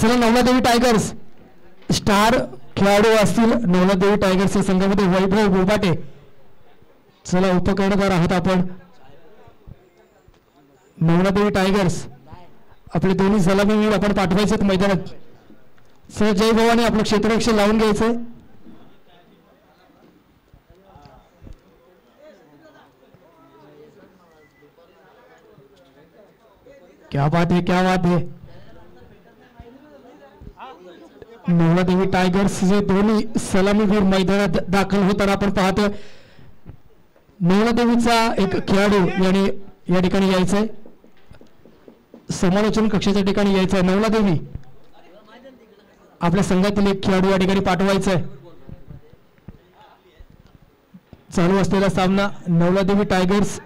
चला नवलादेवी tigers star खेळाडू असतील नवलादेवी टायगर्सच्या संघामध्ये वैभव बोबाटे. चला उपकर्णधार आहात आपण. नवलादेवी टायगर्स आपले दोन्ही सलामीवीर आपण पाठवायचे मैदानात. सर जय भवानी आपलं क्षेत्ररक्षण लावून घ्यायचंय. क्या बात है क्या बात है. नवलादेवी टायगर्स जे दोन्ही सलामीवीर मैदानात दाखल होताना आपण पाहतोय. नवलादेवीचा एक खेळाडू याने या ठिकाणी यायचंय. समालोचन कक्षाच्या ठिकाणी यायचंय. नवलादेवी आपल्या संघातील एक खेळाडू या ठिकाणी पाठवायचा आहे. चालू असलेला सामना नवलादेवी टायगर्स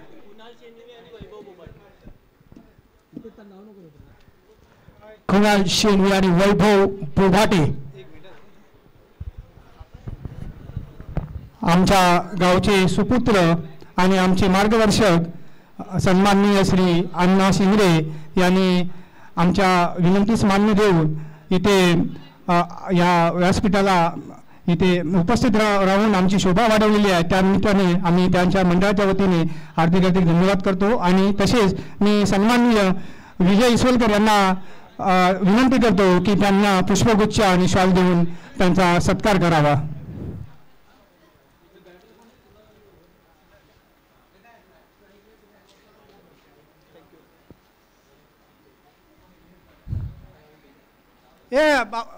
कुणाल शेणवी आणि वैभव बोभाटे. आमच्या गावचे सुपुत्र आणि आमचे मार्गदर्शक सन्माननीय श्री अण्णा शिंगरे यांनी आमच्या विनंतीस मान्य देऊन इथे या व्यासपीठाला इथे उपस्थित राहून आमची शोभा वाढवलेली आहे. त्या निमित्ताने आम्ही त्यांच्या मंडळाच्या वतीने हार्दिक हार्दिक धन्यवाद करतो. आणि तसेच मी सन्माननीय विजय इसवलकर यांना विनंती करतो की त्यांना पुष्पगुच्छ आणि शॉल देऊन त्यांचा सत्कार करावा.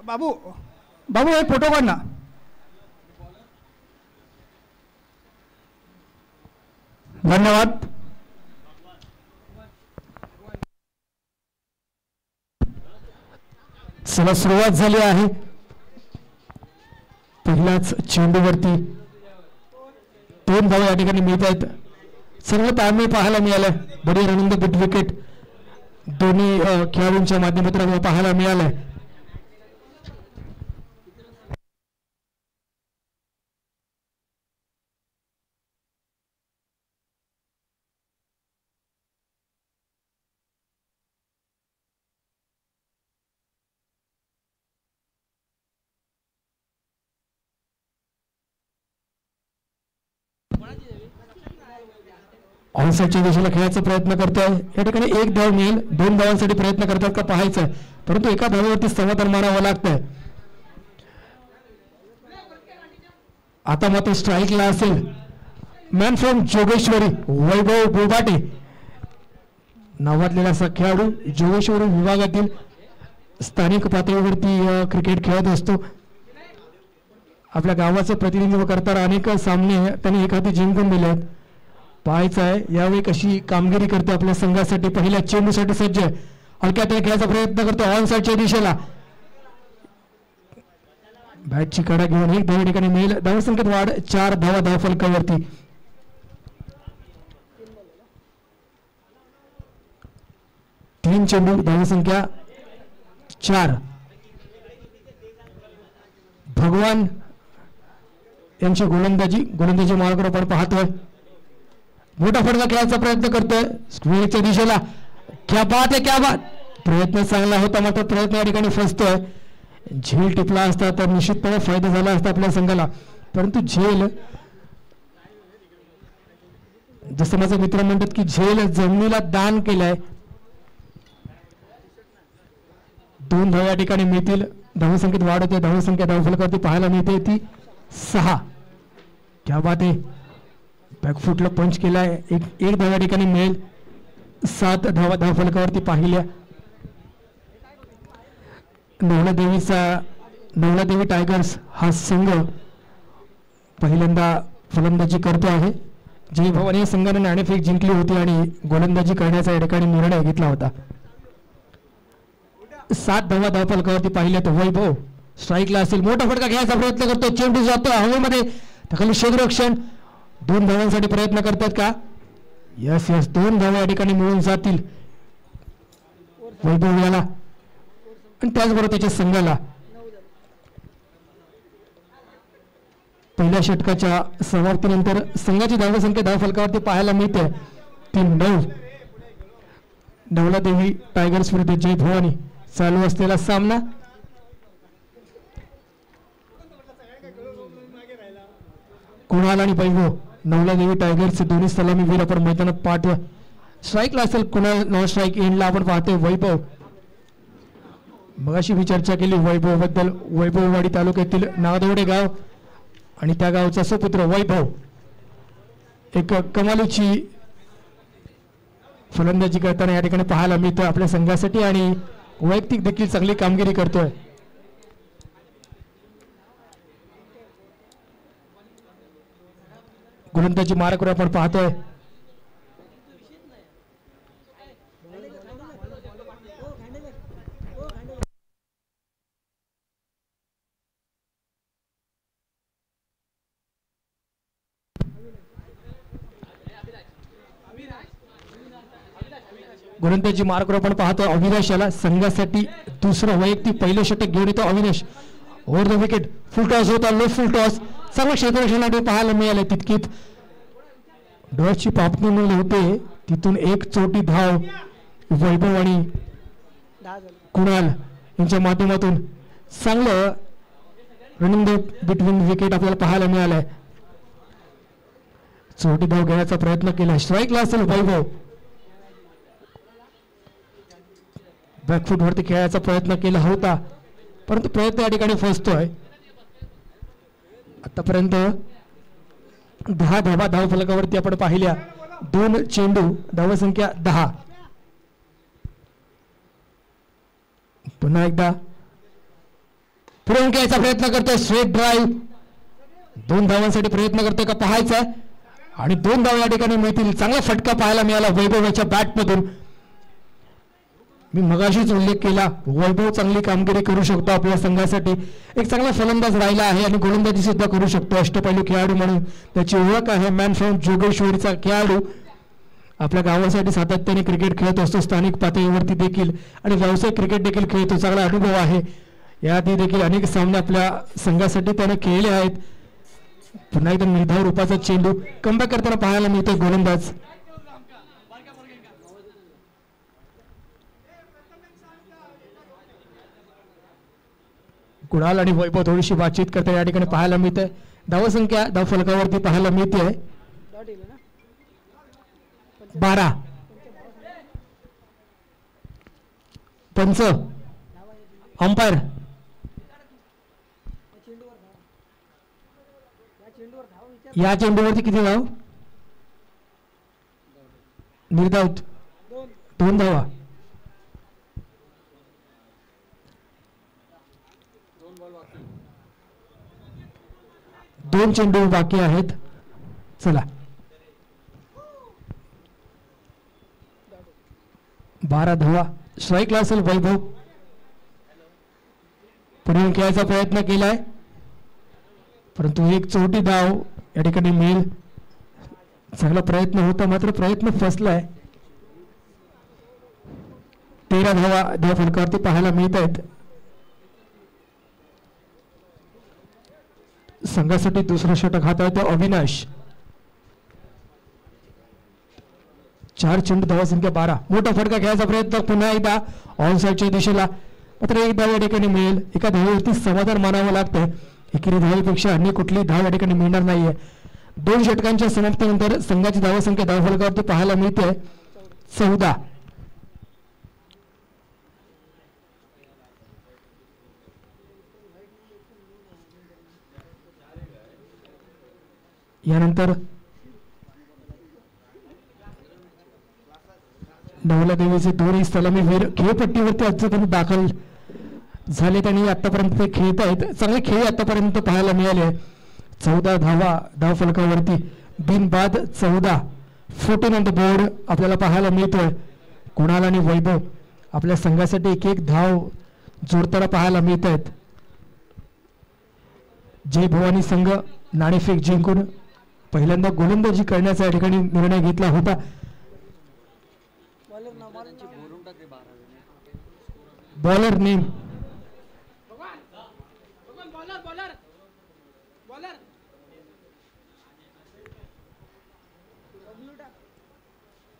बाबू बाबू हे फोटो काढ ना. धन्यवाद. चला सुरुवात झाली आहे. पहिल्याच चेंडूवरती 2 धावा या ठिकाणी मिळत आहेत. सर्व ताळमेळ पाहायला मिळालं. बडी रनिंग गुड विकेट दोन्ही खेळाडूंच्या माध्यमातून पाहायला मिळालंय. ऑनसाईडच्या दिशेला खेळायचा प्रयत्न करतोय. या ठिकाणी 1 धाव मिळेल. 2 धावांसाठी प्रयत्न करतात का पाहायचं, परंतु एका धावेवरती समाधान मानावं लागतंय. आता मात्र स्ट्राईकला असेल मॅन फ्रॉम जोगेश्वरी वैभव बोबाटे नावाजलेला असा खेळाडू. जोगेश्वरी विभागातील स्थानिक पातळीवरती क्रिकेट खेळत असतो. आपल्या गावाचं प्रतिनिधित्व करताना अनेक सामने त्यांनी एखादी जिंकून दिले आहेत. पाहायचं आहे यावेळी कशी कामगिरी करते आपल्या संघासाठी. पहिल्या चेंडूसाठी सज्ज हलक्या खेळायचा प्रयत्न करतो ऑन साईडच्या दिशेला. बॅटची कडा घेऊन 1 धाव ठिकाणी मिळेल. धावसंख्येत वाढ 4 धावा धावफलकावरती. तीन चेंडू धावसंख्या 4. भगवान यांची गोलंदाजी मार्गावर आपण पाहतोय. मोठा फटका खेळायचा प्रयत्न करतोय स्क्रीनच्या दिशेला. क्या बात आहे क्या बात. प्रयत्न चांगला होता मात्र प्रयत्न या ठिकाणी फसतोय. झेल टिपला असता तर निश्चितपणे फायदा झाला असता आपल्या संघाला, परंतु झेल जसं माझे मित्र म्हणतात की झेल जमिनीला दान केलंय. 2 धाव या ठिकाणी मिळतील. धावसंख्येत वाढ होते. धावसंख्या धावफलकावरती पाहायला मिळते ती 6. क्या बात आहे. बॅकफुटला पंच केलाय. एक धाव या ठिकाणी मिळेल. 7 धावा धावफलकावरती पाहिल्या. नवलादेवी टायगर्स हा संघ पहिल्यांदा फलंदाजी करतो आहे. जय भवानी या संघाने नाणेफेक जिंकली होती आणि गोलंदाजी करण्याचा या ठिकाणी निर्णय घेतला होता. 7 धावा धावफलकावरती पाहिल्या. तर वैभव स्ट्राईकला असेल. मोठा फटका घ्यायचा प्रयत्न करतो. चेंडू जातो हवेमध्ये. खाली क्षेत्ररक्षण 2 धावांसाठी प्रयत्न करतात का. यस 2 धावा या ठिकाणी मिळून जातील वैभव याला आणि त्याचबरोबर त्याच्या संघाला. पहिल्या षटकाच्या समाप्तीनंतर संघाची धावसंख्या धावफलकावरती पाहायला मिळते 3-9. नवलादेवी टायगर्स विरुद्ध जय भवानी चालू असलेला सामना कुणाल आणि वैभव नवला देवी टायगर्स दोन्ही सलामीवीर आपण मैदानात पाठवा. स्ट्राईकला असेल कुणाल, नॉन स्ट्राईक एंडला आपण पाहतोय वैभव. मगाशी मी चर्चा केली वैभव बद्दल. वैभववाडी तालुक्यातील नागदवडे गाव आणि त्या गावचा सुपुत्र वैभव एक कमालीची फलंदाजी करताना या ठिकाणी पाहायला मिळतं आपल्या संघासाठी आणि वैयक्तिक देखील चांगली कामगिरी करतोय. गोलंदाजी मार्गावर आपण पाहतोय. गोलंदाजी मार्गावर आपण पाहतो अविनाश याला संघासाठी दुसरं वैयक्तिक पहिलं षटक घेऊन येतो Avinash. Over the wicket full toss होता, लो फुल टॉस चांगलं क्षेत्ररक्षणासाठी पाहायला मिळालं. तितकीत डॉसची पापणी मिळले होते तिथून एक चोटी धाव वैभव आणि कुणाल यांच्या माध्यमातून चांगलं रनिंग बिटवीन विकेट आपल्याला पाहायला मिळालंय. चोटी धाव घेण्याचा प्रयत्न केला. स्ट्राईकला असेल वैभव. बॅकफूट वरती खेळायचा प्रयत्न केला होता परंतु प्रयत्न या ठिकाणी फसतोय. आतापर्यंत 10 धावा धाव फलकावरती आपण पाहिल्या. 2 चेंडू, धावसंख्या 10. पुन्हा एकदा पुढे खेळायचा प्रयत्न करतोय. स्ट्रेट ड्राईव्ह 2 धावांसाठी प्रयत्न करतोय का पाहायचा आणि 2 धावा या ठिकाणी मिळतील. चांगला फटका पाहायला मिळाला वैभवाच्या बॅटमधून. मी मगाशीच उल्लेख केला वैभव चांगली कामगिरी करू शकतो आपल्या संघासाठी. एक चांगला फलंदाज राहिला आहे आणि गोलंदाजी सुद्धा करू शकतो. अष्टपैलू खेळाडू म्हणून त्याची ओळख आहे. मॅन फ्रॉम जोगेश्वरीचा खेळाडू आपल्या गावासाठी सातत्याने क्रिकेट खेळत असतो स्थानिक पातळीवरती देखील आणि व्यावसायिक क्रिकेट देखील खेळतो. चांगला अनुभव आहे. याआधी देखील अनेक सामने आपल्या संघासाठी त्याने खेळले आहेत. पुन्हा एकदा निर्धाव रूपाचा चेंडू कमबॅक करताना पाहायला मिळतो गोलंदाज. कुणाल आणि वैभव थोडीशी बातचीत करता या ठिकाणी पाहायला मिळते. धावसंख्या धाव फलकावरती पाहायला मिळते 12. पंच अंपायर या चेंडूवरती किती धाव? निर्धाव 2 धावा. दोन चेंडू बाकी आहेत. चला 12 धावा. स्ट्राईकला असेल वैभव. पुढे खेळायचा प्रयत्न केलाय परंतु एक चोटी धाव या ठिकाणी मिळेल. चांगला प्रयत्न होता मात्र प्रयत्न फसलाय. 13 धावा धाव फलकावरती पाहायला मिळत आहेत. संघासाठी दुसरा षटक हाताळतो अविनाश. 4 चेंडू धावसंख्या 12. मोठा फटका खेळायचा प्रयत्न पुन्हा एकदा ऑन साईडच्या दिशेला मात्र एक धाव या ठिकाणी मिळेल. एका धावेवरती समाधान मानावं लागतंय. एकेरी धावेपेक्षा अन्य कुठली धाव या ठिकाणी मिळणार नाहीये. 2 षटकांच्या समाप्तीनंतर संघाची धावसंख्या धाव फलकावरती पाहायला मिळते 14. यानंतर नवला देवीचे दोन्ही सलामीवीर खेळपट्टीवरती आजपर्यंत दाखल झाले. त्यांनी आतापर्यंत ते खेळत आहेत. चांगले खेळ आतापर्यंत पाहायला मिळाले. 14 धावा धाव फलकावरती बिनबाद 14. 14 ऑन द बोर्ड आपल्याला पाहायला मिळतोय. कुणाल आणि वैभव आपल्या संघासाठी एक एक धाव जोडताना पाहायला मिळत आहेत. जय भवानी संघ नाणेफेक जिंकून पहिल्यांदा गोलंदाजी करण्याचा या ठिकाणी निर्णय घेतला होता. बॉलर नेम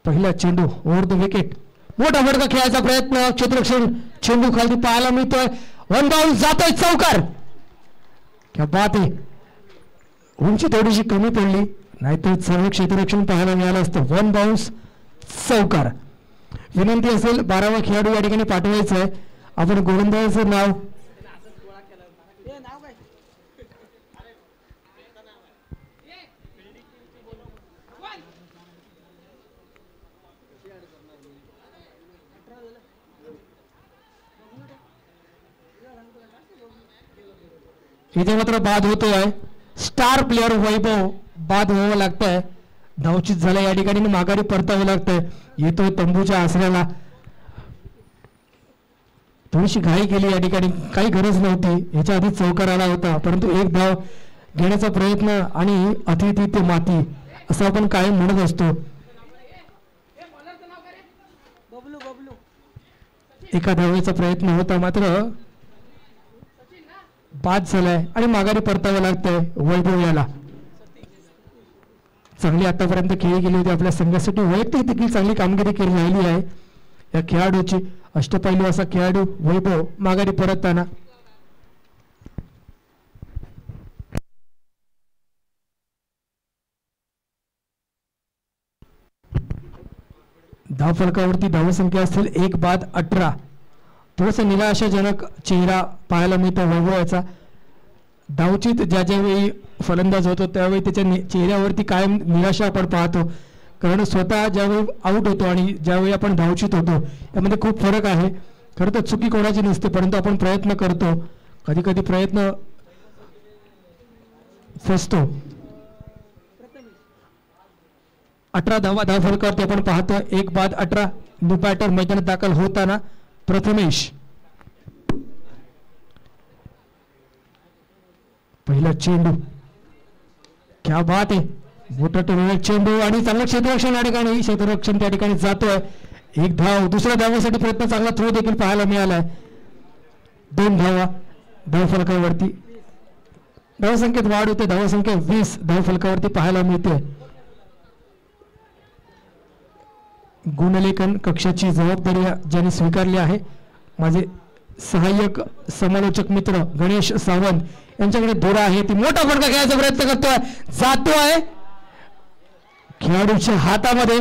पहिला चेंडू ओव्हर द विकेट. मोठा फटका खेळायचा प्रयत्न. क्षेत्ररक्षण चेंडू खाली पाहायला मिळतोय. 1 बॉल जातोय चौकार. क्या बात आहे. उंची थोडीशी कमी पडली, नाहीतर सर्व क्षेत्ररक्षण पाहायला मिळालं असतं. 1 बाउन्स चौकार. विनंती असेल 12वा खेळाडू या ठिकाणी पाठवायचा आहे. आपण गोलंदाजाचं नाव इथे मात्र बाद होतोय. स्टार प्लेअर वैभव बाद व्हावं लागतंय. धावचित झाला या ठिकाणी माघारी परतावं लागतंय. येतोय तंबूच्या आसऱ्याला. थोडीशी घाई केली या ठिकाणी, काही गरज नव्हती. याच्या आधी चौकार आला होता, परंतु एक धाव घेण्याचा प्रयत्न आणि अतिथी ते माती असं आपण कायम म्हणत असतो. एका धावेचा प्रयत्न होता, मात्र बाद झालाय आणि माघारी परतावं लागतंय वैभव याला. चांगली आतापर्यंत खेळी गेली होती आपल्या संघासाठी. वैयक्तिक देखील चांगली कामगिरी केली राहिली आहे या खेळाडूची. अष्टपैलू असा खेळाडू वैभव माघारी परतताना. धावफलकावरती धावसंख्या असेल 1 बाद 18. थोडस निराशाजनक चेहरा पाहायला मिळतो वैभवाचा. धावचित ज्या ज्यावेळी फलंदाज होतो त्यावेळी त्याच्या चेहऱ्यावरती कायम निराशा आपण पाहतो. कारण स्वतः ज्यावेळी आउट होतो आणि ज्यावेळी आपण धावचित होतो यामध्ये खूप फरक आहे. खरं तर चुकी कोणाची नसते, परंतु आपण प्रयत्न करतो, कधी कधी प्रयत्न फसतो. 18 धावा धावफलकावरती आपण पाहतो. 1 बाद 18. न्यू बॅटर मैदानात दाखल होताना प्रथमेश. पहिला चेंडू, क्या बात आहे. मोठा टोळा चेंडू आणि चांगलं क्षेत्ररक्षण या ठिकाणी. क्षेत्ररक्षण त्या ठिकाणी जातोय. 1 धाव. दुसऱ्या धावेसाठी प्रयत्न, चांगला थ्रो देखील पाहायला मिळालाय. 2 धावा धावफलकावरती. धावसंख्येत वाढ होते. धावसंख्या 20 धावफलकावरती पाहायला मिळते. गुणलेखन कक्षाची जबाबदारी ज्यांनी स्वीकारली आहे माझे सहाय्यक समालोचक मित्र गणेश सावंत यांच्याकडे धोरा आहे. ती मोठा फटका खेळायचा प्रयत्न करतोय, जातोय खेळाडूच्या हातामध्ये.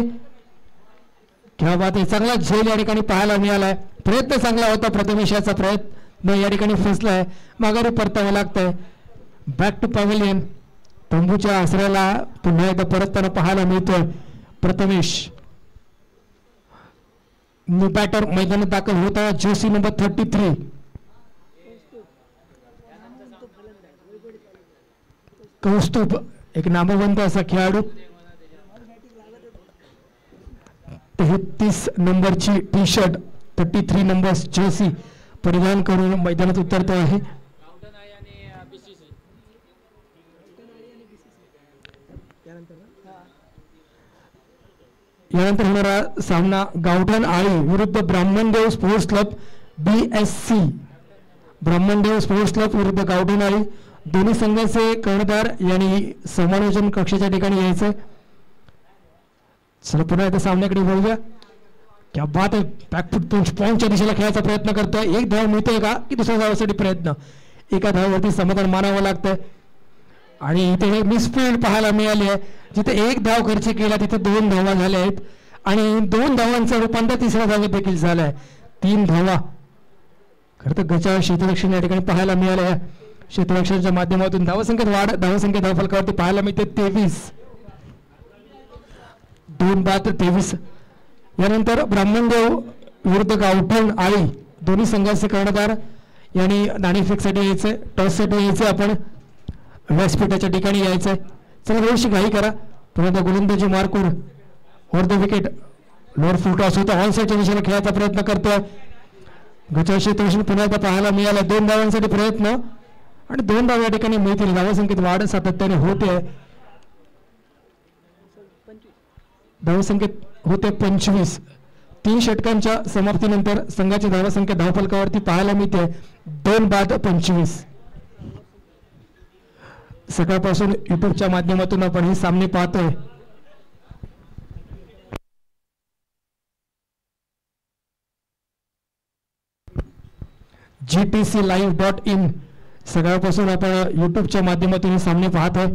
क्या बात आहे. चांगला झेल या ठिकाणी पाहायला मिळालाय. प्रयत्न चांगला होता प्रथमेशाचा, प्रयत्न या ठिकाणी फसलाय. माघारी परतावं लागतंय. Back to pavilion. तंबूच्या आसऱ्याला पुन्हा एकदा परतताना पाहायला मिळतोय प्रथमेश. न्यू बॅटर मैदानात दाखल होता जर्सी नंबर 33. कौस्तुभ एक नामवंत असा खेळाडू. 33 नंबरची टी शर्ट, 33 नंबर जर्सी परिधान करून मैदानात उतरतो आहे. यानंतर होणारा सामना गावठण आळी विरुद्ध Brahmandev sports club BSC. Brahmandev sports club विरुद्ध गावठण आळी. दोन्ही संघाचे कर्णधार यांनी समालोचन कक्षाच्या ठिकाणी यायचंय. चला पुन्हा एकदा सामन्याकडे वळूया. क्या बात आहे. बॅकफूट पॉईंटच्या दिशेला खेळायचा प्रयत्न करतोय. 1 धाव मिळतोय का की दुसऱ्या धावासाठी प्रयत्न. एका धावावरती समाधान मानावं लागतंय आणि इथे मिसफिल्ड पाहायला मिळाली आहे. जिथे 1 धाव खर्च केला तिथे 2 धावा झाल्या आहेत आणि 2 धावांचं रूपांतर तिसऱ्या धावेत देखील झालंय. 3 धावा. खरं तर गचाळ क्षेत्ररक्षण या ठिकाणी पाहायला मिळालं. क्षेत्ररक्षणाच्या माध्यमातून धावसंख्येत वाढ, धावसंख्या धावफलकावरती पाहायला मिळते 23. 2 बाद 23. यानंतर ब्राह्मणदेव विरुद्ध गावठण आळी दोन्ही संघाचे कर्णधार यांनी नाणेफेकसाठी यायचंय, टॉससाठी यायचंय. आपण व्यासपीठाच्या ठिकाणी यायचंय. चला थोडीशी घाई करा. पुन्हा गोलंदाजी मार्कूर over the wicket. Lower full toss होता. ऑन साईडच्या दिशेला खेळायचा प्रयत्न करतोय. गचाळ क्षेत्ररक्षण पुन्हा एकदा पाहायला मिळाला. 2 धावांसाठी प्रयत्न आणि 2 धाव या ठिकाणी मिळतील. धावसंख्येत वाढ सातत्याने होते. धावसंख्येत होते 25. 3 षटकांच्या समाप्तीनंतर संघाची धावसंख्या धावफलकावरती पाहायला मिळते 2 बाद 25. सकाळपासून युट्यूबच्या माध्यमातून आपण हे सामने पाहतोय. GTClive.in सकाळपासून आपण युट्यूबच्या माध्यमातून हे सामने पाहतोय.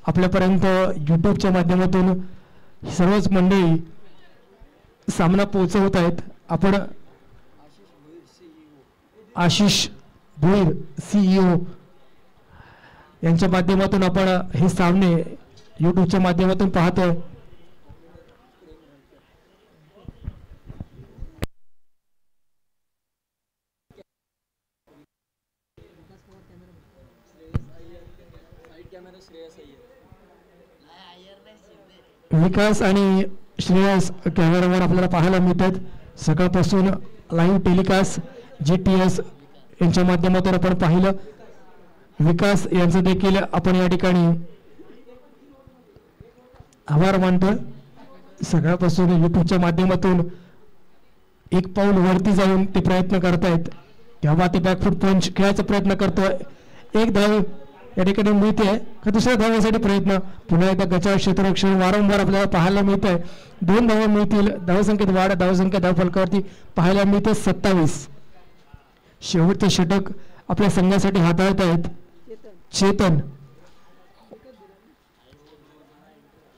आपल्यापर्यंत यूट्यूबच्या माध्यमातून सर्वच मंडळी सामना पोहोचवत आहेत. आपण आशिष भोईर CEO यांच्या माध्यमातून आपण हे सामने यूट्यूबच्या माध्यमातून पाहतोय. विकास आणि श्रेयस कॅमेरावर आपल्याला पाहायला मिळतात. सकाळपासून लाईव्ह टेलिकास्ट GTS यांच्या माध्यमातून आपण पाहिलं. विकास यांचं देखील आपण या ठिकाणी आभार मानतोय. सकाळपासून यूट्यूबच्या माध्यमातून एक पाऊल वरती जाऊन ते प्रयत्न करतायत. तेव्हा ते बॅकफूट पंच खेळायचा प्रयत्न करतोय. एक धाव या ठिकाणी मिळते का दुसऱ्या धावासाठी प्रयत्न. पुन्हा एकदा गचाळ क्षेत्ररक्षण वारंवार आपल्याला पाहायला मिळत आहे. 2 धावा मिळतील. धावसंख्येत वाढ, धावसंख्या धावफलकावरती पाहायला मिळते 27. शेवटचे षटक आपल्या संघासाठी हाताळत आहेत चेतन.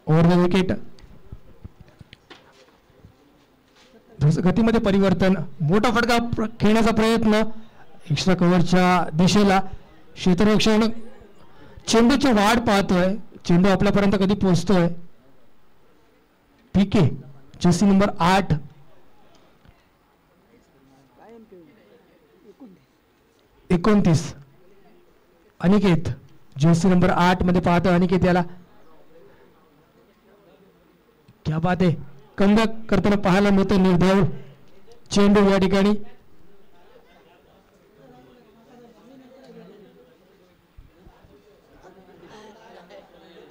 Over the wicket. गतीमध्ये परिवर्तन, मोठा फटका खेळण्याचा प्रयत्न एक्स्ट्रा कव्हरच्या दिशेला. क्षेत्ररक्षण चेंडूची वाढ पाहतोय. चेंडू आपल्यापर्यंत कधी पोहोचतोय. PK Jersey number 8 29 Aniket Jersey number 8 मध्ये पाहतोय. अनिकेत याला क्या बात आहे, कमबॅक करताना पाहायला मिळतो. निर्धाव चेंडू या ठिकाणी.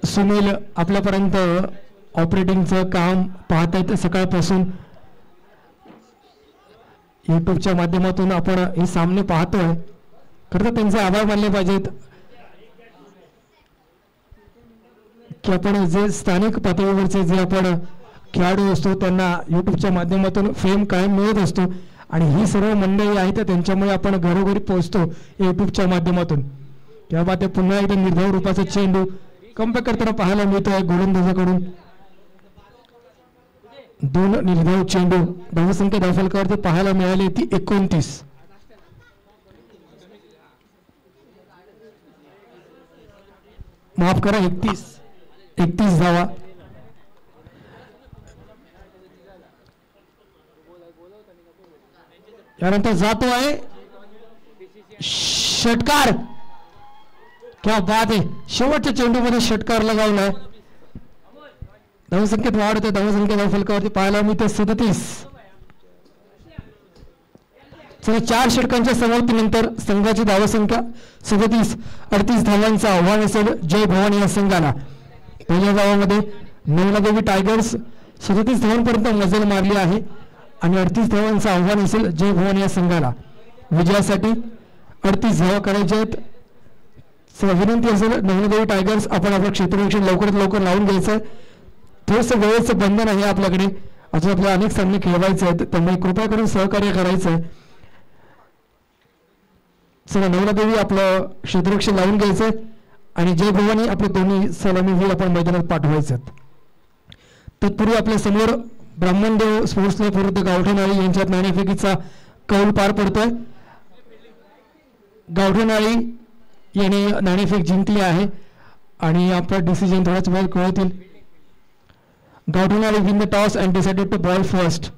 सुनील आपल्यापर्यंत ऑपरेटिंगचं काम पाहत आहेत सकाळपासून. यूट्यूबच्या माध्यमातून आपण हे सामने पाहतोय. खरं त्यांचे आभार मानले पाहिजेत की आपण जे स्थानिक पातळीवरचे जे आपण खेळाडू असतो त्यांना यूट्यूबच्या माध्यमातून फेम कायम मिळत असतो. आणि ही सर्व मंडळी आहेत त्यांच्यामुळे आपण घरोघरी पोहोचतो यूट्यूबच्या माध्यमातून. तेव्हा ते पुन्हा एकदा निर्धाव रूपाचा चेंडू कमबॅक करताना पाहायला मिळतोय गोलंदाजाकडून. 2 निर्धाव चेंडू. धावसंख्या धावफलकावरती पाहायला मिळाली ती 29. माफ करा 31 धावा. यानंतर जातो आहे षटकार. क्या बात आहे, शेवटच्या चेंडूमध्ये षटकार लगावलाय. धावसंख्येत वाढ होते. धावसंख्या धावफलकावरती पाहायला मिळते 37. चला 4 षटकांच्या समाप्तीनंतर संघाची धावसंख्या 37. 38 धावांचं आव्हान असेल जय भवानी या संघाला. पहिल्या धावामध्ये नवलादेवी टायगर्स 37 धावांपर्यंत मजल मारली आहे आणि 38 धावांचं आव्हान असेल जय भवानी या संघाला. विजयासाठी 38 धावा करायच्या आहेत. विनंती असेल नवलादेवी टायगर्स आपण आपलं क्षेत्ररक्षण लवकरात लवकर लावून घ्यायचं. थोडंसं वेळेचं बंधन आहे आपल्याकडे. अजून आपल्याला अनेक सामने खेळवायचे आहेत त्यामुळे कृपया करून सहकार्य करायचं आहे. चला नवलादेवी आपलं क्षेत्ररक्षण लावून घ्यायचंय आणि जय भवानी आपले दोन्ही सलामीवीर आपण मैदानात पाठवायचे आहेत. तत्पूर्वी आपल्या समोर ब्राह्मणदेव स्पोर्ट्स क्लब विरुद्ध गावठेनाळी यांच्यात नाणेफेकीचा कौल पार पडतोय. गावठेनाळी याने नाणेफेक जिंकली आहे आणि आपला डिसिजन थोड्याच वेळ कळतील. गावठेनाळी win the toss and decided to bowl first.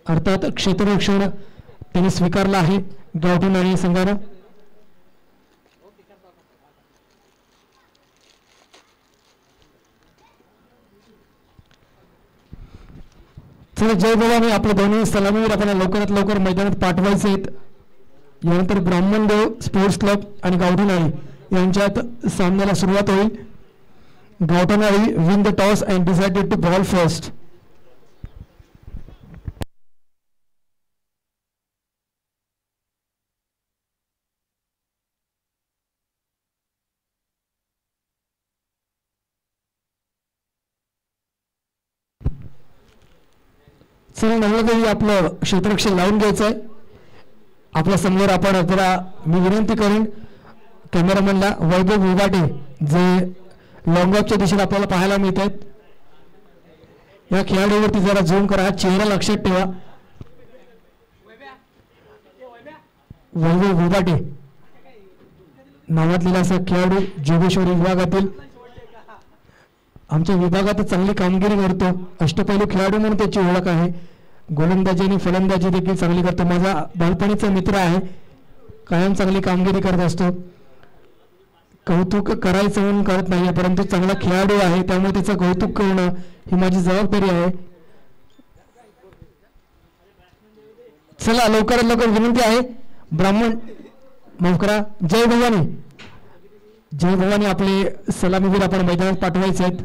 अर्थात क्षेत्ररक्षण त्यांनी स्वीकारलं आहे गावठेनाळी संघानं. चला जय भवानी आपले दोन्ही सलामीवीर आपल्याला लवकरात लवकर मैदानात पाठवायचे आहेत. यानंतर ब्राह्मणदेव स्पोर्ट्स क्लब आणि गावठेनाळी यांच्यात सामन्याला सुरुवात होईल. गावठेनाळी win the toss and decided to bowl first. चला नवलादेवी आपलं क्षेत्ररक्षण लावून घ्यायचं आहे. आपल्या समोर आपण जरा मी विनंती करेन कॅमेरामॅनला वैभव उबाटे जे लॉंगऑफच्या दिशेला आपल्याला पाहायला मिळत आहेत. या खेळाडूवरती जरा झूम करा, चेहरा लक्षात ठेवा. वैभव उबाटे नावातलेला असा खेळाडू जोगेश्वरी विभागातील आमच्या विभागात चांगली कामगिरी करतो. अष्टपैलू खेळाडू म्हणून त्याची ओळख आहे. गोलंदाजी आणि फलंदाजी देखील चांगली करतो. माझा बालपणीचा मित्र आहे, कायम चांगली कामगिरी करत असतो. कौतुक करायचं म्हणून करत नाहीये, परंतु चांगला खेळाडू आहे त्यामुळे त्याचं कौतुक करणं ही माझी जबाबदारी आहे. चला लवकरात लवकर विनंती आहे, ब्राह्मण माफ करा, जय भवानी, जय भवानी आपले सलामीवीर आपण मैदानात पाठवायचे आहेत.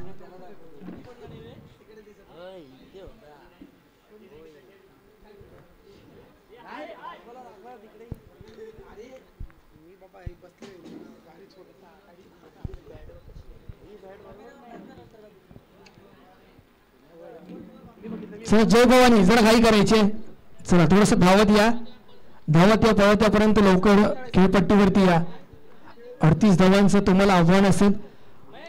चला जय भवानी, जरा घाई करायची. चला थोडस धावत या, धावत या, पळत यापर्यंत लवकर खेळपट्टीवरती या. 38 धावांचं तुम्हाला आव्हान असेल.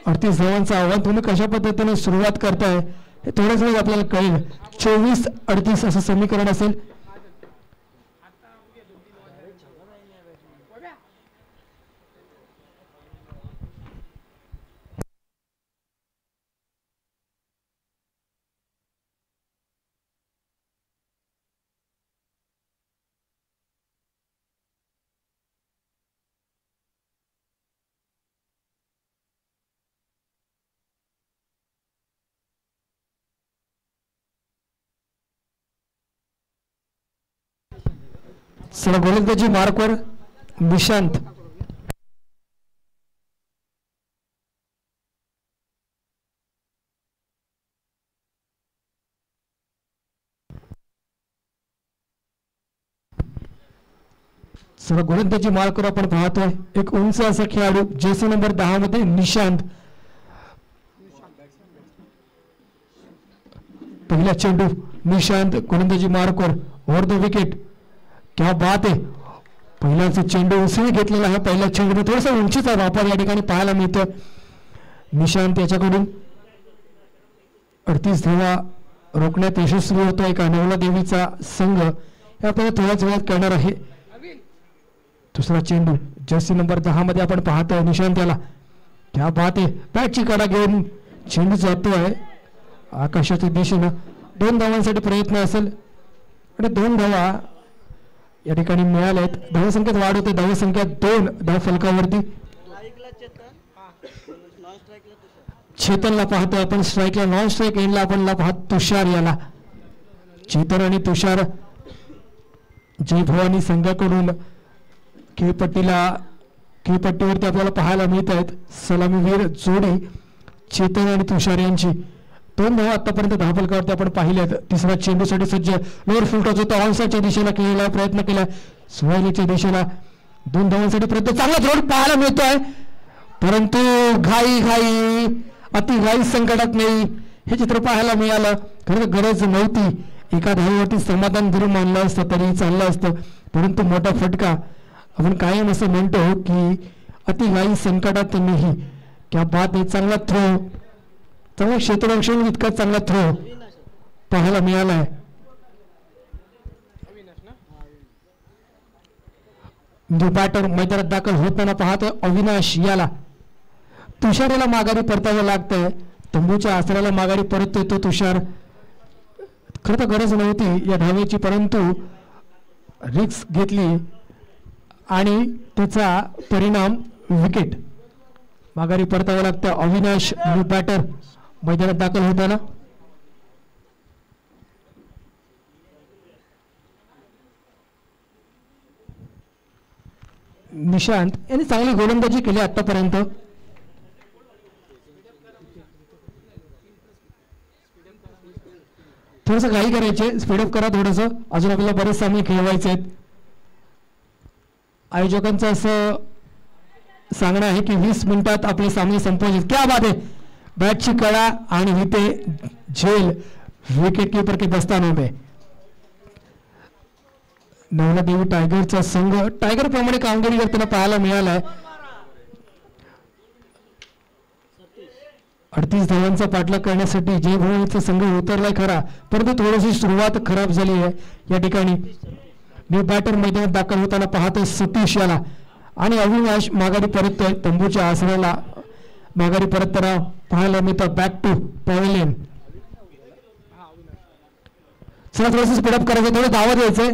38 धावांचं आव्हान तुम्ही कशा पद्धतीने सुरुवात करताय हे थोड्याच वेळ आपल्याला कळेल. 24-38 असं समीकरण असेल. चला गोलंदाजी मार्कवर निशांत. चला गोलंदाजी मार्कवर आपण पाहतोय एक उंच असा खेळाडू जर्सी नंबर 10 मध्ये निशांत. पहिला चेंडू निशांत गोलंदाजी मार्कवर ओव्हर द विकेट. क्या बात आहे, पहिलाच चेंडू उसळी घेतलेला आहे. पहिल्या चेंडूने थोडासा उंचीचा वापर या ठिकाणी पाहायला मिळतो. निशांत याच्याकडून 38 धावा रोखण्यात यशस्वी होतोय का नवला देवीचा संघ हे आपल्याला थोड्याच वेळात करणार आहे. दुसरा चेंडू जर्सी नंबर 10 मध्ये आपण पाहतोय निशांत याला. क्या बात आहे, बॅटची कडा घेऊन चेंडू जातोय आकाशाच्या दिशेनं. 2 धावांसाठी प्रयत्न असेल आणि 2 धावा या ठिकाणी मिळाल्या आहेत. धावसंख्येत वाढ होते, धावसंख्या 2 धाव फलकावरती. चेतनला पाहतोय आपण स्ट्राईकला, नॉन स्ट्राईक एंडला आपण पाहत तुषार याला. चेतन आणि तुषार जय भवानी संघाकडून खेळपट्टीवरती आपल्याला पाहायला मिळत आहेत. सलामीवीर जोडी चेतन आणि तुषार यांची. 2 धावा आतापर्यंत धावफलकावरती आपण पाहिल्यात. तिसरा चेंडूसाठी सज्ज लोअर फुलटॉस होता, ऑनसाईडच्या दिशेला केलेला प्रयत्न केला, सुवालीच्या दिशेला 2 धावांसाठी प्रयत्न. चांगला जोड पाहायला मिळतोय, परंतु घाई अति घाई संकटात नाही हे चित्र पाहायला मिळालं. खरं गरज नव्हती, एका धावेवरती समाधान धरून मानलं असतं तरी चाललं असतं, परंतु मोठा फटका. आपण कायम असं म्हणतो की अति घाई संकटात नाही. क्या बात आहे, चांगला थ्रो, चांगला क्षेत्ररक्षण इतका चांगला थ्रो पाहायला मिळाला आहे. बॅटर मैदानात दाखल होताना पाहतो अविनाश याला. तुषार याला माघारी परतावं लागतंय, तंबूच्या आसऱ्याला माघारी परततोय तो तुषार. खरं तर गरज नव्हती या धावेची, परंतु रिस्क घेतली आणि त्याचा परिणाम विकेट. माघारी परतावं लागतं. अविनाश न्यू बॅटर मैदानात दाखल होताना. निशांत यांनी चांगली गोलंदाजी केली आतापर्यंत. थोडस घाई करायचे, स्पीडअप करा थोडस, अजून आपल्याला बरेच सामने खेळवायचे आहेत. आयोजकांचं असं सांगणं आहे की 20 मिनिटात आपले सामने संपवायचे. क्या बात आहे, बॅटची कडा आणि इथे झेल विकेट कीपर के दस्तानों में. नवला देवी टायगरचा संघ टायगर प्रमाणे कामगिरी करताना पाहायला मिळालाय. 38 धावांचा पाठलाग करण्यासाठी जय भवानीचा संघ उतरलाय खरा, परंतु थोडीशी सुरुवात खराब झाली आहे या ठिकाणी. न्यू बॅटर मैदानात दाखल होताना पाहतोय सतीश याला आणि अविनाश माघारी परततोय. तंबूच्या आसऱ्याला माघारी परतताना पाहायला मिळतं. Back to pavilion. चला थोडंसं स्पीडअप करायचं, थोडं धावत यायचंय.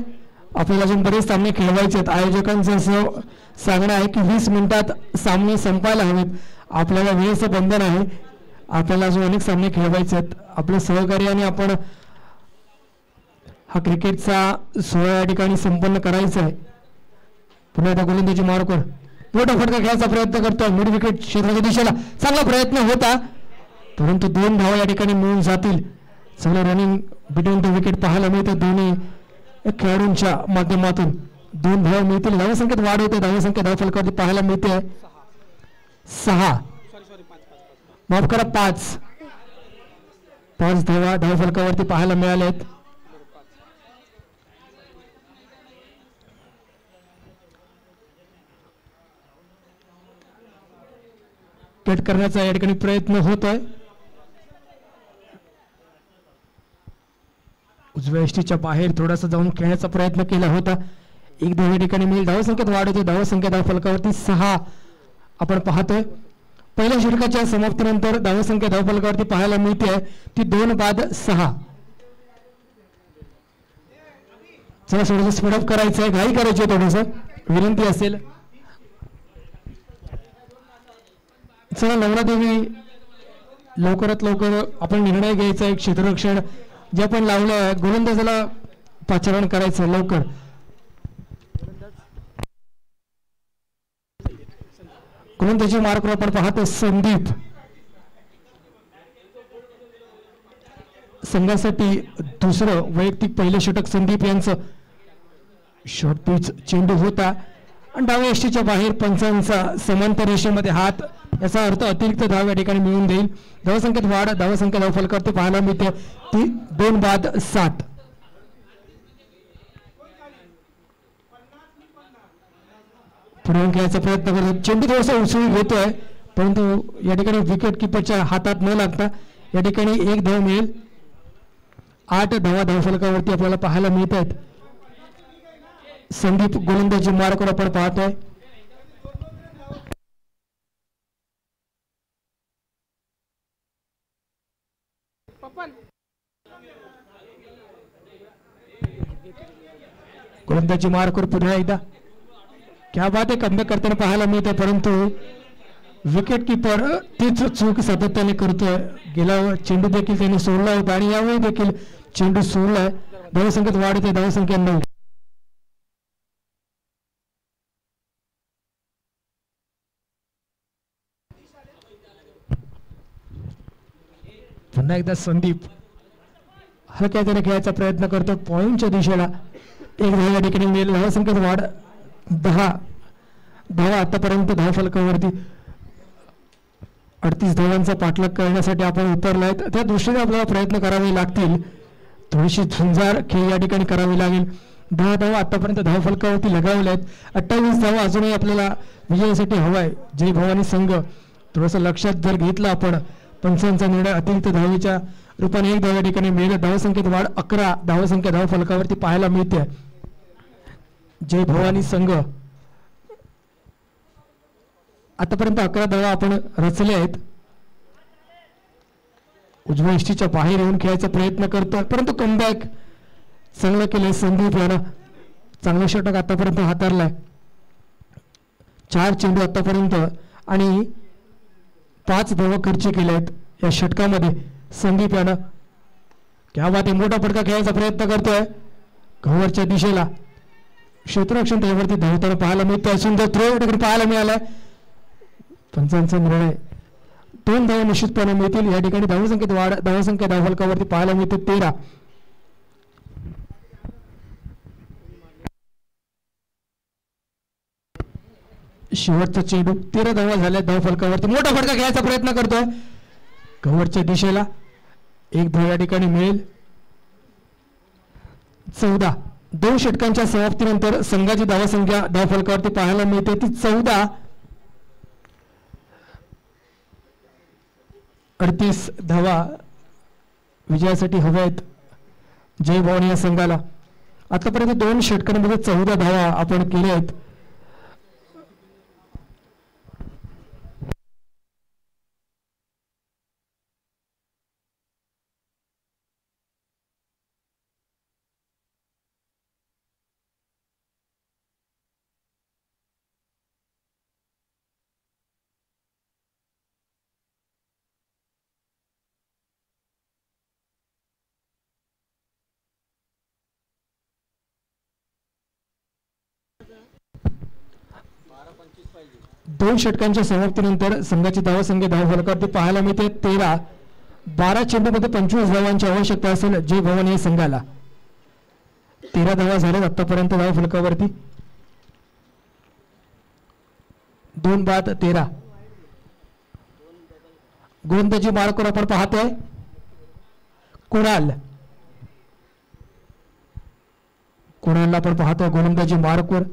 आपल्याला अजून बरेच सामने खेळवायचे आहेत. आयोजकांचं असं सांगणं आहे की 20 मिनिटात सामने संपायला हवेत. आपल्याला वेळेचं बंधन आहे, आपल्याला अजून अनेक सामने खेळवायचे आहेत. आपले सहकारी आणि आपण हा क्रिकेटचा सोहळा या ठिकाणी संपन्न करायचा आहे. पुन्हा एकदा गोलंदाजी मार्कवर मोठा फटका खेळायचा प्रयत्न करतोय. मिड विकेट क्षेत्राच्या दिशेला चांगला प्रयत्न होता, परंतु 2 धावा या ठिकाणी मिळून जातील. चांगलं रनिंग बिटवीन द विकेट पाहायला मिळतं. दोन्ही खेळाडूंच्या माध्यमातून 2 धावा मिळतील. धावसंख्येत वाढ होते. धावसंख्या धावफलकावरती पाहायला मिळते 6, माफ करा 5 धावा धावफलकावरती पाहायला मिळाल्यात. पेट करण्याचा या ठिकाणी प्रयत्न होतोय. उजव्या यष्टीच्या बाहेर थोडासा जाऊन खेळण्याचा प्रयत्न केला होता. 1 धाव या ठिकाणी मिळेल. धावसंख्येत वाढ होते. धावसंख्या धावफलकावरती 6 आपण पाहतोय. पहिल्या षटकाच्या समाप्तीनंतर धावसंख्या धावफलकावरती पाहायला मिळते ती 2 बाद 6. चला थोडंसं स्पीडअप करायचं आहे, घाई करायची आहे, थोडंसं विनंती असेल. चला नवरादेवी लवकरात लवकर आपण निर्णय घ्यायचा आहे. क्षेत्ररक्षण जे आपण लावलं आहे, गोलंदाजाला पाचारण करायचं लवकर. गोलंदाजी मार्कवर आपण पाहतो संदीप. संघासाठी दुसरं वैयक्तिक पहिले षटक संदीप यांचं. शॉर्ट पिच चेंडू होता आणि डाव्या यष्टीच्या बाहेर पंचांचा समांतर रेषेमध्ये हात, याचा अर्थ अतिरिक्त धाव या ठिकाणी मिळून देईल. धावसंख्येत वाढ. धावसंख्या धावफलकावरती पाहायला मिळते ती 2 बाद 7. पुढे खेळायचा प्रयत्न करतो. चेंडू थोडासा उसळून घेतोय, परंतु या ठिकाणी विकेट किपरच्या हातात न लागता या ठिकाणी 1 धाव मिळेल. 8 धावा धावफलकावरती आपल्याला पाहायला मिळत आहेत. संदीप गोलंदाजी मार्कवर आपण पाहतोय. गोलंदाजी मार्कवर पुन्हा एकदा क्या बात आहे, कमबॅक करताना पाहायला मिळते, परंतु विकेट किपर तीच चूक सातत्याने करतोय. गेला चेंडू देखील त्याने सोडला होता आणि यावेळी देखील चेंडू सोडलाय. धावसंख्येत वाढ होते. धावसंख्या 9. पुन्हा एकदा संदीप हलक्या त्याने खेळायचा प्रयत्न करतो पॉइंटच्या दिशेला. 1 धाव या ठिकाणी मिळेल. धावसंख्येत वाढ 10 धावा आतापर्यंत धावफलकावरती. 38 धावांचा पाठलाग करण्यासाठी आपण उतरलाय. त्या दृष्टीने आपल्याला प्रयत्न करावे लागतील. थोडीशी झुंजार खेळ या ठिकाणी करावी लागेल. 10 धावा आतापर्यंत धावफलकावरती लगावल्या आहेत. 28 धावा अजूनही आपल्याला विजयासाठी हवाय. जय भवानी संघ थोडंसं लक्षात जर घेतलं आपण, पंचांचा निर्णय अतिरिक्त धावेच्या रूपाने 1 धाव या ठिकाणी मिळेल. धावसंख्येत वाढ 11 धावसंख्या धावफलकावरती पाहायला मिळते. जय भवानी संघ आतापर्यंत 11 धावा आपण रचले आहेत. उजव्या यष्टीच्या बाहेर येऊन खेळायचा प्रयत्न करतो, परंतु कमबॅक चांगलं केलंय संदीप यानं. चांगलं षटक आतापर्यंत हाताळलाय. 4 चेंडू आतापर्यंत आणि 5 धावा खर्च केल्या आहेत या षटकामध्ये संदीप यानं. क्या बात आहे, मोठा फटका खेळायचा प्रयत्न करतोय गव्हरच्या दिशेला. क्षेत्ररक्षण त्यावरती धावताना पाहायला मिळतोय. सुंदर थ्रो या ठिकाणी पाहायला मिळालाय. पंचांचा निर्णय 2 धावा निश्चितपणे मिळतील. या ठिकाणी धावसंख्येत वाढ. धावसंख्या धावफलकावरती पाहायला मिळते 13. शेवटचा चेंडू 13 धावा झाल्या धावफलकावरती. मोठा फटका खेळायचा प्रयत्न करतोय गव्हरच्या दिशेला. 1 धाव या ठिकाणी मिळेल. 14 2 षटकांच्या समाप्तीनंतर संघाची धावसंख्या धावफलकावरती पाहायला मिळते ती 14. 38 धावा विजयासाठी हव्या आहेत जय भवानी या संघाला. आतापर्यंत 2 षटकांमध्ये 14 धावा आपण केल्या आहेत. दोन षटकांच्या समाप्तीनंतर संघाची धावसंख्या धावफलकावरती पाहायला मिळते 13. 12 चेंडूमध्ये 25 धावांची आवश्यकता असेल जय भवानी या संघाला. 13 धावा झाल्यात आतापर्यंत धावफलकावरती. 2 बाद 13. गोलंदाजी मार्कवर आपण पाहतोय कुणालला आपण पाहतोय गोलंदाजी मार्कवर.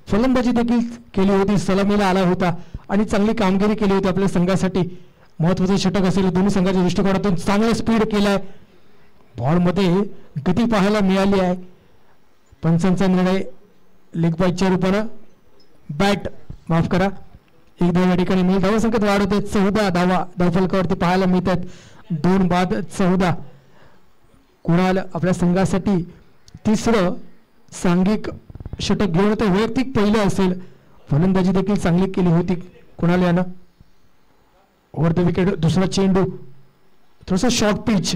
फलंदाजी देखील केली होती, सलामीला आला होता आणि चांगली कामगिरी केली होती आपल्या संघासाठी. महत्त्वाचे षटक असेल दोन्ही संघाच्या दृष्टिकोनातून. चांगला स्पीड केलाय, बॉलमध्ये गती पाहायला मिळाली आहे. पंचांचा निर्णय लेग बाईटच्या रूपानं माफ करा 1 धाव या ठिकाणी मिळेल. धावसंख्येत वाढ होते. 14 धावा धावफलकावरती पाहायला मिळतात. 2 बाद 14. कुणाल आपल्या संघासाठी 3रं सांघिक षटक घेऊन तर वैयक्तिक पहिलं असेल. फलंदाजी देखील चांगली केली होती कुणाल यानं. ओव्हर द विकेट दुसरा चेंडू, थोडासा शॉर्ट पिच,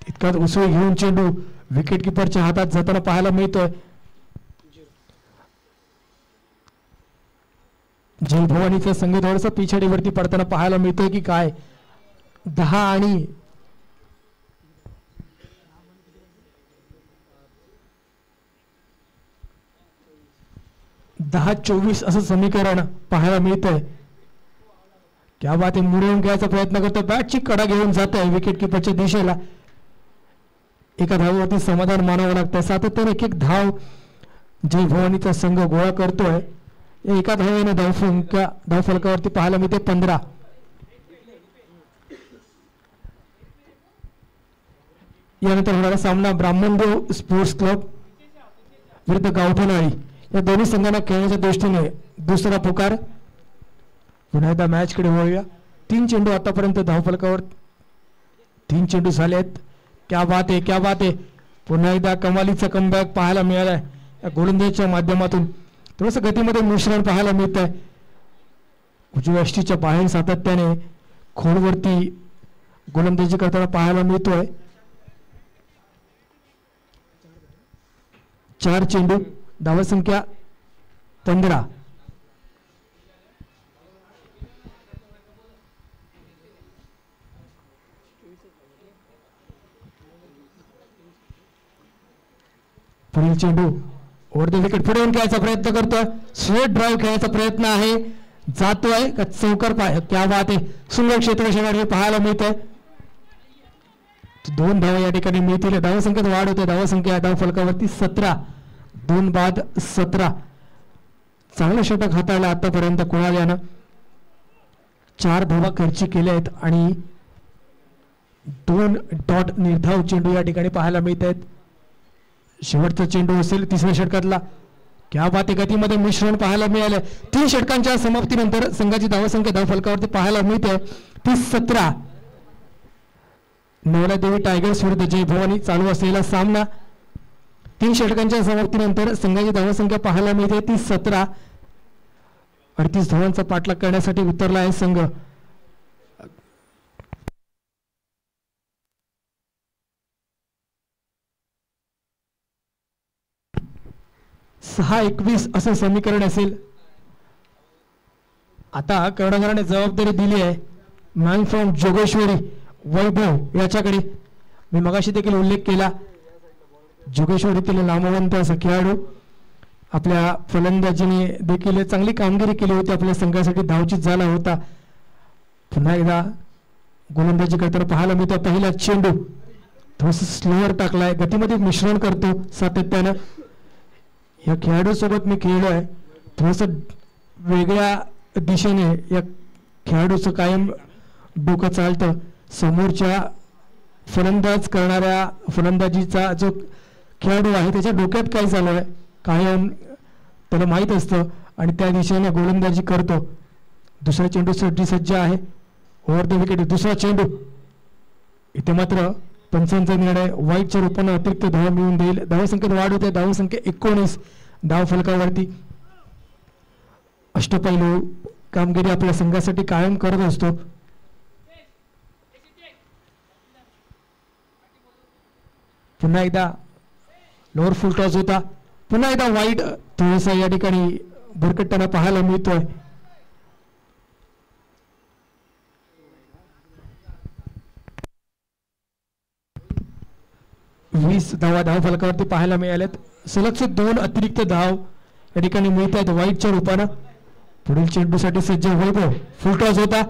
इतका उसळ घेऊन चेंडू विकेट किपरच्या हातात जाताना पाहायला मिळतोय. जय भवानीचा संघ थोडासा पिछाडीवरती पडताना पाहायला मिळतोय की काय. 10 आणि 10-24 असं समीकरण पाहायला मिळतंय. क्या बात आहे, मुरवून घ्यायचा प्रयत्न करतोय, बॅटची कडा घेऊन जात आहे विकेट किपरच्या दिशेला. एका धावेवरती समाधान मानावं लागतंय. सातत्याने एक धाव जय भवानीचा संघ गोळा करतोय. एका धावेने धावफलकावरती पाहायला मिळते 15. यानंतर होणारा सामना ब्राह्मणदेव स्पोर्ट्स क्लब विरुद्ध गावठणवाडी या दोन्ही संघांना खेळण्याच्या दृष्टीने दुसरा पुकार. पुन्हा एकदा मॅच कडे वळूया. 3 चेंडू आतापर्यंत धावफलकावर 3 चेंडू झालेत. क्या बात आहे. पुन्हा एकदा कमालीचा कमबॅक पाहायला मिळालाय या गोलंदाजीच्या माध्यमातून. थोडंसं गतीमध्ये मिश्रण पाहायला मिळत आहे. उजव्या यष्टीच्या बाहेर सातत्याने खोलवरती गोलंदाजी करताना पाहायला मिळतोय. 4 चेंडू, धावसंख्या 15. पुढील चेंडू ओव्हर द विकेट पुढे खेळायचा प्रयत्न करतोय. स्ट्रेट ड्राईव्ह खेळायचा प्रयत्न आहे. जातोय का चौकार पाय. क्या बात आहे, सुंदर क्षेत्ररक्षण पाहायला मिळतंय. 2 धावा या ठिकाणी मिळतील. धावसंख्येत वाढ होते. धावसंख्या धावफलकावरती 17. 2 बाद 17. चांगलं षटक हाताळलं आतापर्यंत कुणाल यानं. 4 धावा खर्ची केल्या आहेत आणि 2 डॉट निर्धाव चेंडू या ठिकाणी पाहायला मिळत आहेत. शेवटचा चेंडू असेल 3ऱ्या षटकातला. क्या बात आहे, गतीमध्ये मिश्रण पाहायला मिळालं. 3 षटकांच्या समाप्तीनंतर संघाची धावसंख्या धावफलकावरती पाहायला मिळते 30-17. नवलादेवी टायगर्स विरुद्ध जय भवानी चालू असलेला सामना. 3 षटकांच्या समाप्तीनंतर संघाची धावसंख्या पाहायला मिळते 30-17. 38 धावांचा पाठलाग करण्यासाठी उतरला आहे संघ. 6-21 असं समीकरण असेल. आता कर्णधाराने जबाबदारी दिली आहे मॅन फ्रॉम जोगेश्वरी वैभव याच्याकडे. मी मगाशी देखील उल्लेख केला जोगेश्वरीतील नामवंत असा खेळाडू. आपल्या फलंदाजीने देखील चांगली कामगिरी केली होती. आपल्या संघासाठी धावचीत झाला होता. पुन्हा एकदा गोलंदाजी करताना पाहायला मिळतो. पहिला चेंडू थोडस स्लोअर टाकलाय. गतीमध्ये मिश्रण करतो सातत्यानं. या खेळाडूसोबत मी खेळलोय. थोडस वेगळ्या दिशेने या खेळाडूचं कायम डोकं चालतं. समोरच्या फलंदाज करणाऱ्या फलंदाजीचा जो खेळाडू आहे त्याच्या डोक्यात काय चालू आहे कायम त्याला माहीत असतं आणि त्या दिशेने गोलंदाजी करतो. दुसरा चेंडूसाठी सज्ज आहे. ओव्हर द विकेट दुसरा चेंडू. इथे मात्र पंचांचा निर्णय वाईटच्या रूपाने अतिरिक्त धाव मिळवून देईल. धावसंख्येत वाढ होते. धावसंख्या 19 धाव फलकावरती. अष्टपैलू कामगिरी आपल्या संघासाठी कायम करत असतो. पुन्हा एकदा लोअर फुल टॉस होता. पुन्हा एकदा वाईट थोडासा या ठिकाणी भरकटताना पाहायला मिळतोय. वीस धावा धाव फलकावरती पाहायला मिळाल्यात. सलगचे 2 अतिरिक्त धाव या ठिकाणी मिळत आहेत वाईटच्या रूपानं. पुढील चेंडूसाठी सज्ज वैभव. फुल टॉस होता.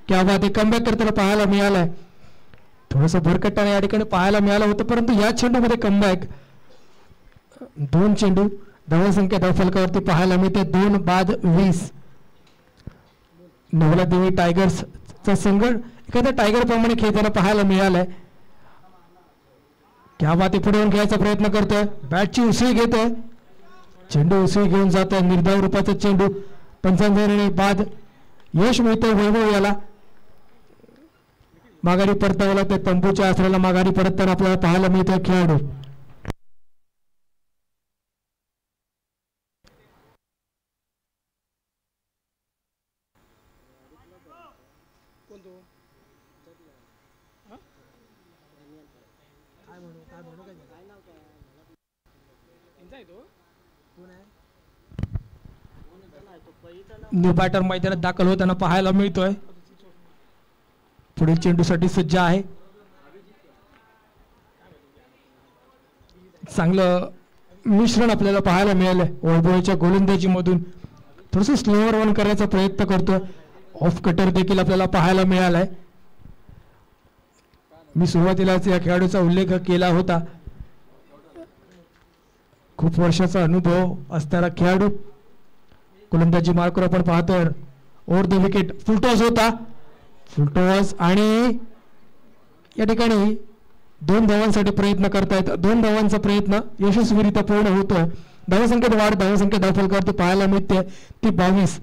क्या बात आहे. कमबॅक करताना पाहायला मिळालाय. थोडंसं भरकटताना या ठिकाणी पाहायला मिळालं होतं परंतु या चेंडूमध्ये कमबॅक. 2 चेंडू धावसंख्या धाव फलकावरती पाहायला मिळते. 2 बाद 20. नवलादेवी टायगर्सचा संघ एखाद्या टायगर प्रमाणे खेळताना पाहायला मिळालाय. क्या बात आहे. पुढे येऊन खेळायचा प्रयत्न करतोय. बॅटची उसळी घेतोय. चेंडू उसळी घेऊन जातोय. निर्धाव रूपाचा चेंडू. पंचांचा बाद. यश मिळतंय वैभव याला. माघारी परतावला त्या तंबूच्या आसऱ्याला माघारी परतताना आपल्याला पाहायला मिळतोय खेळाडू. न्यू बॅटर मैदानात दाखल होताना पाहायला मिळतोय. पुढील चेंडूसाठी सज्ज आहे. चांगलं मिश्रण आपल्याला पाहायला मिळालंय. वैभवच्या गोलंदाजीमधून थोडंसं स्लोअर वन करण्याचा प्रयत्न करतोय. ऑफ कटर देखील आपल्याला पाहायला मिळालाय. मी सुरुवातीलाच या खेळाडूचा उल्लेख केला होता. खूप वर्षाचा अनुभव असणारा खेळाडू. गोलंदाजी मार्कवर आपण पाहतोय. Over the wicket full toss होता. फुल टॉस आणि या ठिकाणी 2 धावांसाठी प्रयत्न करतायत. 2 धावांचा प्रयत्न यशस्वीरित्या पूर्ण होतोय. धावसंख्येत वाढ. धावसंख्या धाव फलकावरती पाहायला मिळते ती 22.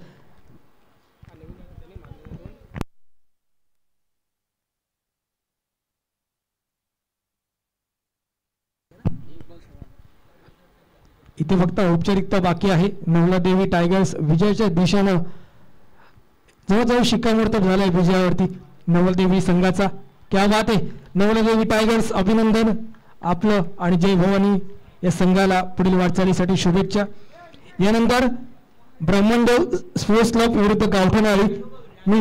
इथे फक्त औपचारिकता बाकी आहे. नवलादेवी टायगर्स विजयाच्या दिशेनं जवळजवळ शिक्कामोर्तब झालाय विजयावरती नवलदेवी संघाचा. क्या बात आहे. नवलदेवी टायगर्स अभिनंदन आपलं आणि जय भवानी या संघाला पुढील वाटचालीसाठी शुभेच्छा. यानंतर ब्रह्मदेव स्पोर्ट्स क्लब विरुद्ध गावठणवाडी. मी